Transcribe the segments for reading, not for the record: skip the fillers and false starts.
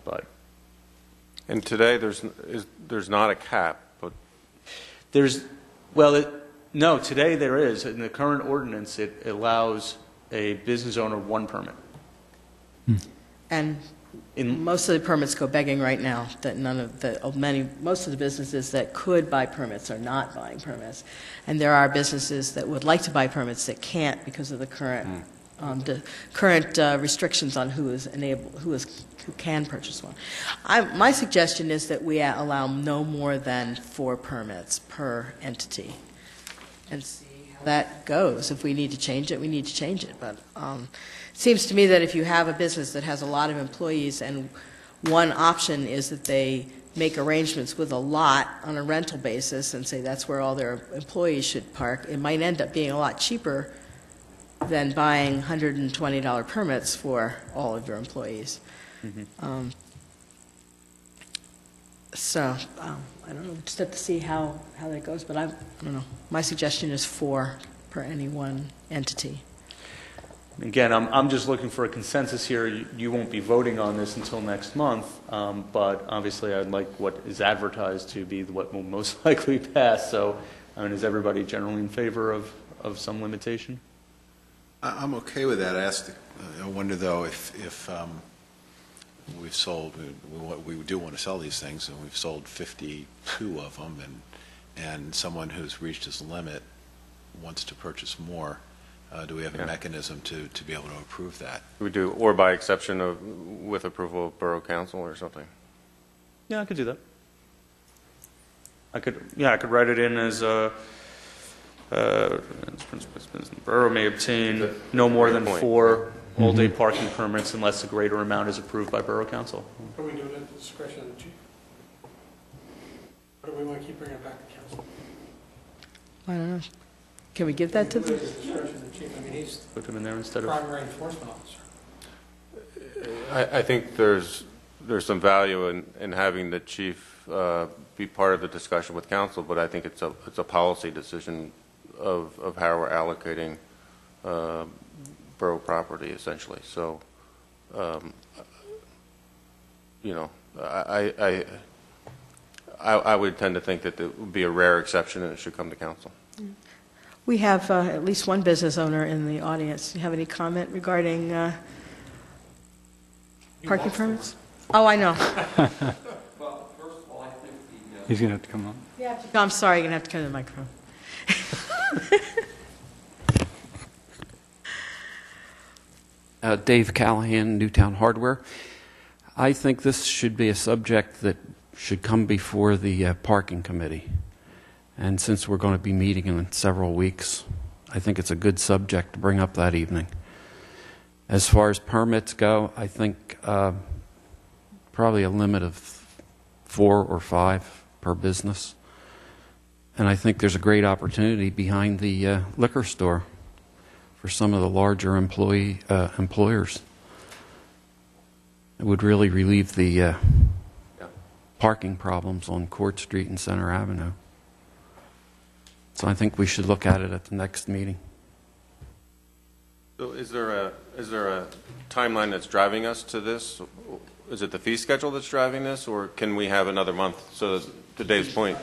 But and today there's not a cap, but no, today there is. In the current ordinance, it allows a business owner one permit. And most of the permits go begging right now. That most of the businesses that could buy permits are not buying permits, and there are businesses that would like to buy permits that can't because of the current restrictions on who can purchase one. My suggestion is that we allow no more than 4 permits per entity, and see how that goes. If we need to change it, we need to change it. But it seems to me that if you have a business that has a lot of employees, and one option is that they make arrangements with a lot on a rental basis and say that's where all their employees should park, it might end up being a lot cheaper than buying $120 permits for all of your employees. Mm-hmm. I don't know, just have to see how that goes, but I don't know. My suggestion is 4 per any one entity. Again, I'm just looking for a consensus here. You won't be voting on this until next month, but obviously I'd like what is advertised to be what will most likely pass. So, is everybody generally in favor of some limitation? I'm okay with that. I wonder, though, if we've sold, we do want to sell these things, and we've sold 52 of them, and someone who's reached his limit wants to purchase more. Do we have a mechanism to be able to approve that? We do, or by exception with approval of Borough Council or something. Yeah, I could do that. I could write it in as the borough may obtain no more than 4 all-day parking permits unless a greater amount is approved by Borough Council. Are we doing it at the discretion of the chief? Or do we want to keep bringing it back to council? I don't know. Can we give that to the them? discretion of the chief? He's put them in there instead of primary enforcement officer. I think there's some value in having the chief be part of the discussion with council, but I think it's a policy decision of how we're allocating borough property, essentially. So, I would tend to think that it would be a rare exception and it should come to council. We have at least one business owner in the audience. Do you have any comment regarding parking permits? Oh, I know. Well, first of all, I think he's going to have to come on. Yeah. I'm sorry, you're going to have to come to the microphone. Dave Callahan, Newtown Hardware. I think this should be a subject that should come before the parking committee. And since we're going to be meeting in several weeks, I think it's a good subject to bring up that evening. As far as permits go, I think probably a limit of 4 or 5 per business. And I think there's a great opportunity behind the liquor store for some of the larger employers. It would really relieve the parking problems on Court Street and Center Avenue. So I think we should look at it at the next meeting. So is there a timeline that's driving us to this? Is it the fee schedule that's driving this, or can we have another month? So to Dave's point.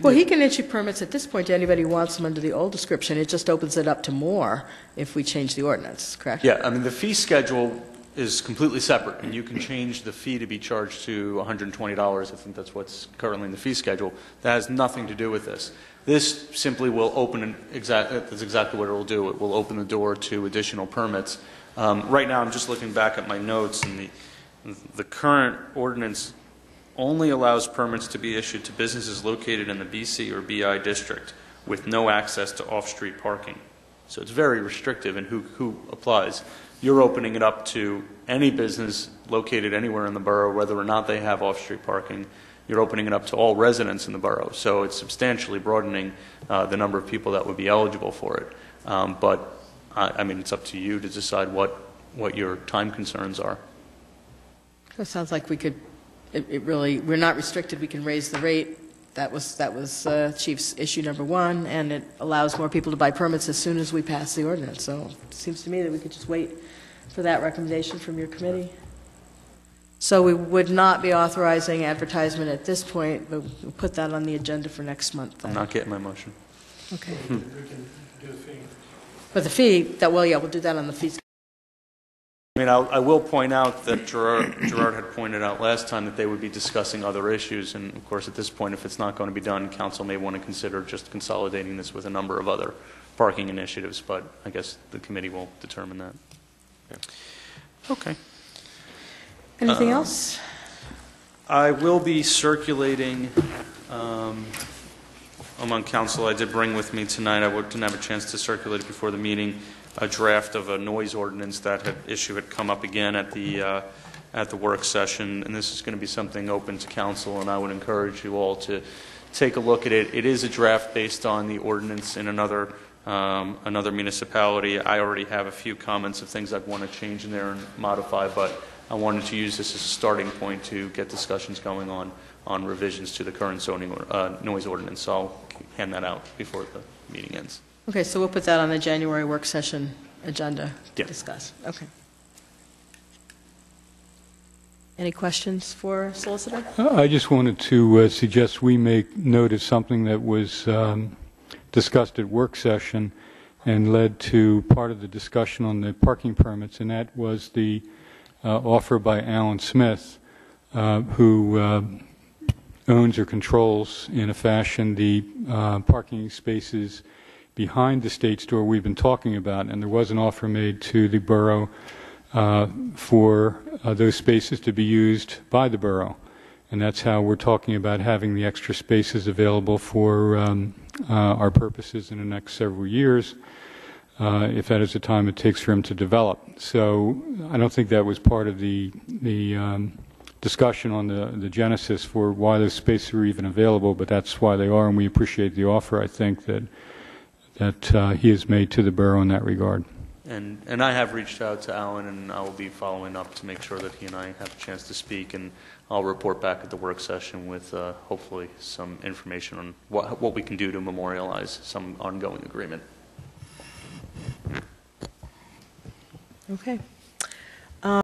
Well, he can issue permits at this point to anybody who wants them under the old description. It just opens it up to more if we change the ordinance, correct? Yeah, the fee schedule is completely separate, and you can change the fee to be charged to $120. I think that's what's currently in the fee schedule. That has nothing to do with this. This simply will open, that's exactly what it will do. It will open the door to additional permits. Right now, I'm just looking back at my notes, and the current ordinance only allows permits to be issued to businesses located in the BC or BI district with no access to off-street parking. So it's very restrictive in who applies. You're opening it up to any business located anywhere in the borough, whether or not they have off-street parking. You're opening it up to all residents in the borough. So it's substantially broadening the number of people that would be eligible for it. But it's up to you to decide what your time concerns are. It sounds like we could. We're not restricted. We can raise the rate. That was Chief's issue number 1, and it allows more people to buy permits as soon as we pass the ordinance. So it seems to me that we could just wait for that recommendation from your committee. So we would not be authorizing advertisement at this point, but we'll put that on the agenda for next month then. I'm not getting my motion. Okay. We can do the fee. But the fee, we'll do that on the fees. I mean, I will point out that Gerard had pointed out last time that they would be discussing other issues, and of course, at this point, if it's not going to be done, council may want to consider just consolidating this with a number of other parking initiatives, but I guess the committee will determine that. Yeah. Okay. Anything else? I will be circulating among council. I did bring with me tonight, I didn't have a chance to circulate it before the meeting, a draft of a noise ordinance that had come up again at the work session, and this is going to be something open to council, and I would encourage you all to take a look at it. It is a draft based on the ordinance in another municipality. I already have a few comments of things I'd want to change in there and modify, but I wanted to use this as a starting point to get discussions going on revisions to the current zoning noise ordinance. So I'll hand that out before the meeting ends. Okay, so we'll put that on the January work session agenda to Yeah. discuss. Okay. Any questions for Solicitor? I just wanted to suggest we make note of something that was discussed at work session and led to part of the discussion on the parking permits, and that was the offer by Alan Smith, who owns or controls in a fashion the parking spaces behind the state store we've been talking about, and there was an offer made to the borough for those spaces to be used by the borough, and that's how we're talking about having the extra spaces available for our purposes in the next several years, if that is the time it takes for him to develop. So I don't think that was part of the discussion on the genesis for why those spaces are even available, but that's why they are, and we appreciate the offer, I think, that he has made to the borough in that regard. And I have reached out to Alan, and I will be following up to make sure that he and I have a chance to speak, and I'll report back at the work session with hopefully some information on what we can do to memorialize some ongoing agreement. Okay.